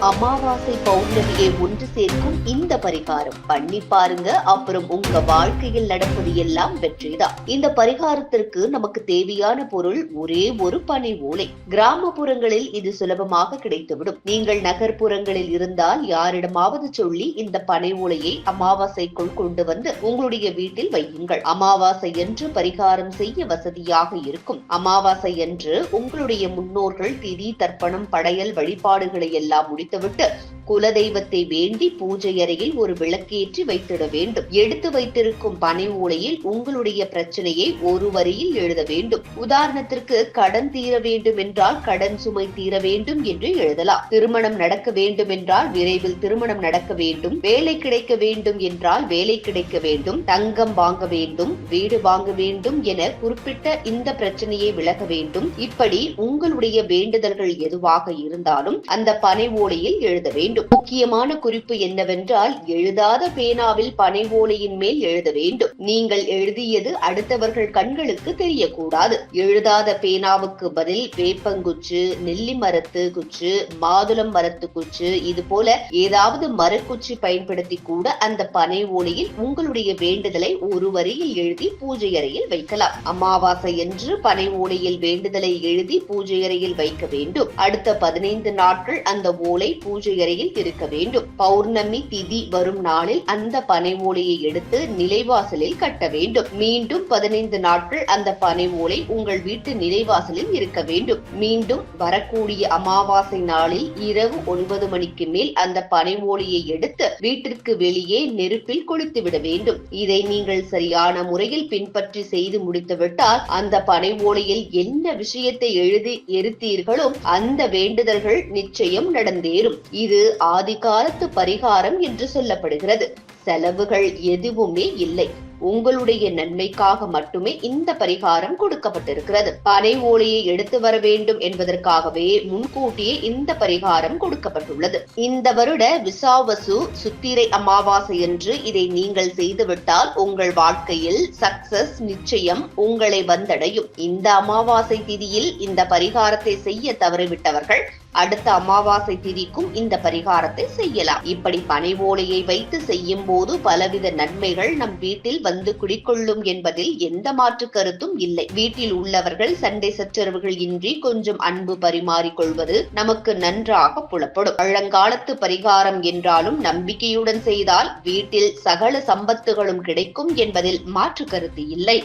அமாவாசை பௌர்ணமியை ஒன்று சேர்க்கும் இந்த பரிகாரம் பண்ணி பாருங்க. அப்புறம் உங்க வாழ்க்கையில் நடப்பது எல்லாம் வெற்றிதான். இந்த பரிகாரத்திற்கு நமக்கு தேவையான பொருள் ஒரே ஒரு பனை ஓலை. கிராமப்புறங்களில் இது சுலபமாக கிடைத்துவிடும். நீங்கள் நகர்ப்புறங்களில் இருந்தால் யாரிடமாவது சொல்லி இந்த பனை ஓலையை அமாவாசைக்குள் கொண்டு வந்து உங்களுடைய வீட்டில் வையுங்கள். அமாவாசை என்று பரிகாரம் செய்ய வசதியாக இருக்கும். அமாவாசை என்று உங்களுடைய முன்னோர்கள் திதி தர்ப்பணம் படையல் வழிபாடுகளை எல்லாம் விட்டு குலதெய்வத்தை வேண்டி பூஜை அறையில் ஒரு விளக்கேற்றி வைத்திட வேண்டும். எடுத்து வைத்திருக்கும் பனை ஓலையில் உங்களுடைய பிரச்சனையை ஒரு வரியில் எழுத வேண்டும். உதாரணத்திற்கு கடன் தீர வேண்டும் என்றால் கடன் சுமை தீர வேண்டும் என்று எழுதலாம். திருமணம் நடக்க வேண்டும் என்றால் விரைவில் திருமணம் நடக்க வேண்டும். வேலை கிடைக்க வேண்டும் என்றால் வேலை கிடைக்க வேண்டும். தங்கம் வாங்க வேண்டும், வீடு வாங்க வேண்டும் என குறிப்பிட்ட இந்த பிரச்சனையை விலக வேண்டும். இப்படி உங்களுடைய வேண்டுதல்கள் எதுவாக இருந்தாலும் அந்த பனை ஓலையில் எழுத வேண்டும். முக்கியமான குறிப்பு என்னவென்றால் எழுதாத பேனாவில் பனை ஓலையின் மேல் எழுத வேண்டும். நீங்கள் எழுதியது அடுத்தவர்கள் கண்களுக்கு தெரியக்கூடாது. எழுதாத பேனாவுக்கு பதில் வேப்பங்குச்சு, நெல்லி மரத்து குச்சு, மாதுளம் மரத்து குச்சு, இது போல ஏதாவது மரக்குச்சி பயன்படுத்தி கூட அந்த பனை ஓலையில் உங்களுடைய வேண்டுதலை ஒரு வரியில் எழுதி பூஜை அறையில் வைக்கலாம். அமாவாசை என்று பனை ஓலையில் வேண்டுதலை எழுதி பூஜை அறையில் வைக்க வேண்டும். அடுத்த 15 நாட்கள் அந்த ஓலை பூஜை அறையில் இருக்க வேண்டும். பௌர்ணமி திதி வரும் நாளில் அந்த பனை ஓலையை எடுத்து நிலைவாசலில் கட்ட வேண்டும். மீண்டும் 15 நாட்கள் அந்த பனை ஓலை உங்கள் வீட்டு நிலைவாசலில் இருக்க வேண்டும். மீண்டும் வரக்கூடிய அமாவாசை நாளில் இரவு 9 மணிக்கு மேல் அந்த பனை ஓலையை எடுத்து வீட்டிற்கு வெளியே நெருப்பில் கொளுத்து விட வேண்டும். இதை நீங்கள் சரியான முறையில் பின்பற்றி செய்து முடித்துவிட்டால் அந்த பனை ஓலையில் என்ன விஷயத்தை எழுதி எரித்தீர்களோ அந்த வேண்டுதல்கள் நிச்சயம் நடந்தேறும். இது ஆதிகாலத்து பரிகாரம் என்று சொல்லப்படுகிறது. செலவுகள் எதுவுமே இல்லை. உங்களுடைய நன்மைக்காக மட்டுமே இந்த பரிகாரம் கொடுக்கப்பட்டிருக்கிறது. பனை ஓலையை எடுத்து வர வேண்டும் என்பதற்காகவே முன்கூட்டியே இந்த பரிகாரம் கொடுக்கப்பட்டுள்ளது. இந்த வருட விசாவசு சுத்திரை அமாவாசை என்று இதை நீங்கள் செய்துவிட்டால் உங்கள் வாழ்க்கையில் சக்சஸ் நிச்சயம் உங்களை வந்தடையும். இந்த அமாவாசை திதியில் இந்த பரிகாரத்தை செய்ய தவறிவிட்டவர்கள் அடுத்த அமாவாசை திதிக்கும் இந்த பரிகாரத்தை செய்யலாம். இப்படி பனை ஓலையை வைத்து செய்யும் போது பலவித நன்மைகள் நம் வீட்டில் வந்து குடிக்கொள்ளும் என்பதில் எந்த மாற்று கருத்தும் இல்லை. வீட்டில் உள்ளவர்கள் சண்டை சச்சரவுகள் இன்றி கொஞ்சம் அன்பு பரிமாறிக்கொள்வது நமக்கு நன்றாக புலப்படும். பழங்காலத்து பரிகாரம் என்றாலும் நம்பிக்கையுடன் செய்தால் வீட்டில் சகல சம்பத்துகளும் கிடைக்கும் என்பதில் மாற்று கருத்து இல்லை.